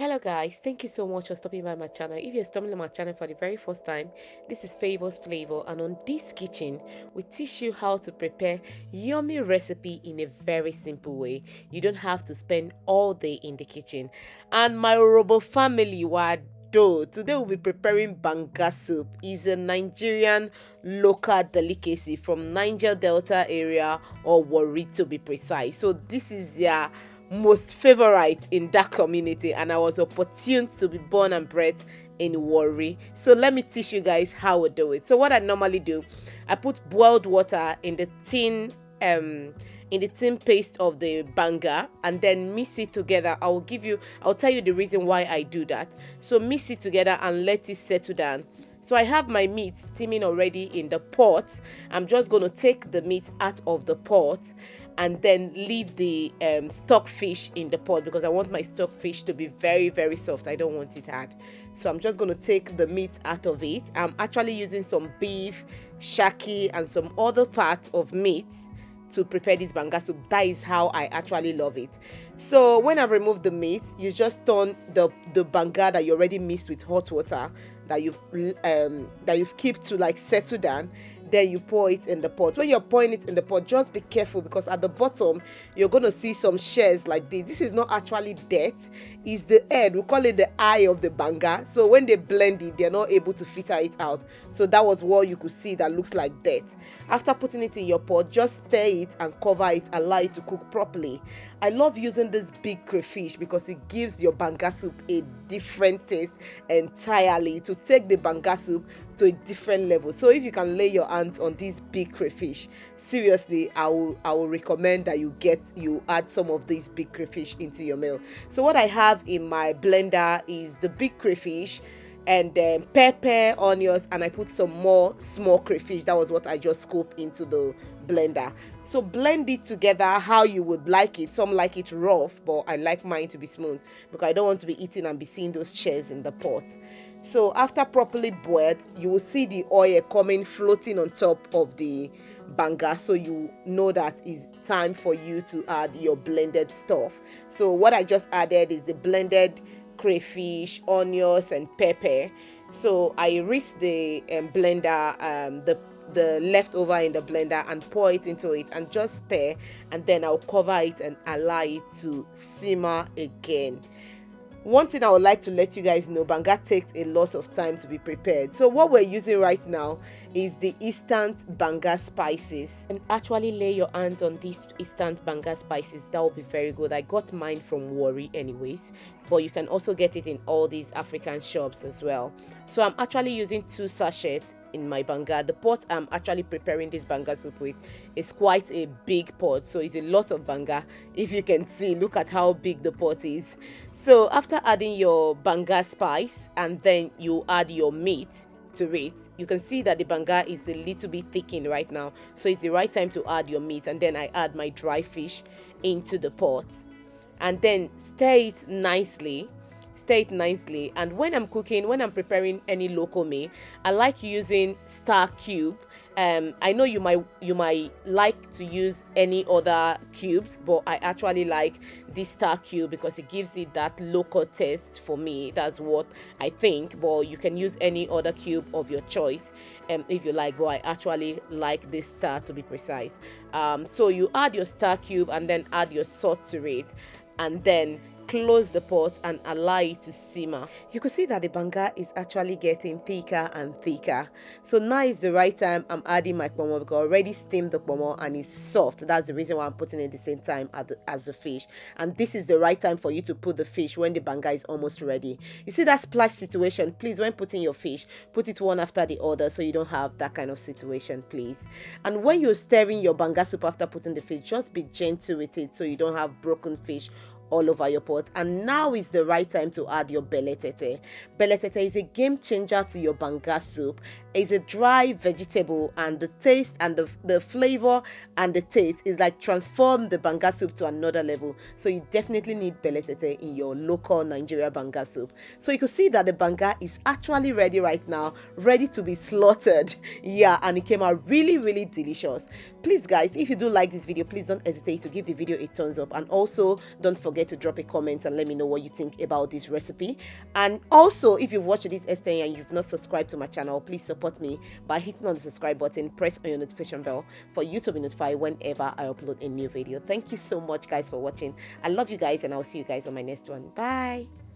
Hello guys, thank you so much for stopping by my channel. If you're stumbling on my channel for the very first time, this is Favor's Flavor, and on this kitchen we teach you how to prepare yummy recipe in a very simple way. You don't have to spend all day in the kitchen. And my Robo family were today we'll be preparing banga soup. It's a Nigerian local delicacy from Niger Delta area, or Warri to be precise. So this is their most favorite in that community, and I was opportune to be born and bred in Warri. So let me teach you guys how we do it. So what I normally do, I put boiled water in the tin paste of the banga, and then mix it together. I'll tell you the reason why I do that. So mix it together and let it settle down. So I have my meat steaming already in the pot. I'm just going to take the meat out of the pot and then leave the stockfish in the pot, because I want my stockfish to be very, very soft. I don't want it hard. So I'm just going to take the meat out of it. I'm actually using some beef, shaki, and some other part of meat to prepare this banga soup. That is how I actually love it. So when I've removed the meat, you just turn the banga that you already mixed with hot water, that you've kept to like settle down. Then you pour it in the pot. When you're pouring it in the pot, just be careful, because at the bottom you're going to see some shells like this. This is not actually dirt, it's the head. We call it the eye of the banga. So when they blend it, they're not able to filter it out. So that was what you could see that looks like dirt. After putting it in your pot, just stir it and cover it, allow it to cook properly. I love using this big crayfish because it gives your banga soup a different taste entirely, to take the banga soup to a different level. So if you can lay your hands on this big crayfish, seriously, I will recommend that you add some of these big crayfish into your meal. So what I have in my blender is the big crayfish, and then pepper, onions, and I put some more small crayfish. That was what I just scooped into the blender. So blend it together how you would like it. Some like it rough, but I like mine to be smooth, because I don't want to be eating and be seeing those shells in the pot. So after properly boiled, you will see the oil coming floating on top of the banga, so you know that it's time for you to add your blended stuff. So what I just added is the blended crayfish, onions, and pepper. So I whisk the blender, the leftover in the blender, and pour it into it and just stir, and then I'll cover it and allow it to simmer again. One thing I would like to let you guys know, banga takes a lot of time to be prepared. So what we're using right now is the instant banga spices. And actually lay your hands on these instant banga spices. That will be very good. I got mine from Warri anyways, but you can also get it in all these African shops as well. So I'm actually using 2 sachets in my banga. The pot I'm actually preparing this banga soup with is quite a big pot, so it's a lot of banga. If you can see, look at how big the pot is. So after adding your banga spice, and then you add your meat to it, you can see that the banga is a little bit thickened right now, so it's the right time to add your meat. And then I add my dry fish into the pot, and then stir it nicely. And when I'm preparing any local meal, I like using star cube. I know you might like to use any other cubes, but I actually like this star cube because it gives it that local taste. For me, that's what I think, but you can use any other cube of your choice if you like, but I actually like this star to be precise. So you add your star cube and then add your salt to it, and then close the pot and allow it to simmer. You can see that the banga is actually getting thicker and thicker. So now is the right time. I'm adding my kpomo, because I already steamed the kpomo and it's soft. That's the reason why I'm putting it at the same time as the fish. And this is the right time for you to put the fish when the banga is almost ready. You see that splash situation? Please, when putting your fish, put it one after the other, so you don't have that kind of situation, please. And when you're stirring your banga soup after putting the fish, just be gentle with it so you don't have broken fish all over your pot. And now is the right time to add your Benetete. Benetete is a game changer to your banga soup, is a dry vegetable, and the taste and the flavor and the taste is like transform the banga soup to another level. So you definitely need Benetete in your local Nigeria banga soup. So you can see that the banga is actually ready right now, ready to be slaughtered. Yeah, and it came out really, really delicious. Please guys, if you do like this video, please don't hesitate to give the video a thumbs up, and also don't forget to drop a comment and let me know what you think about this recipe. And also, if you've watched this extent and you've not subscribed to my channel, please support me by hitting on the subscribe button, press on your notification bell for you to be notified whenever I upload a new video. Thank you so much guys for watching. I love you guys, and I'll see you guys on my next one. Bye.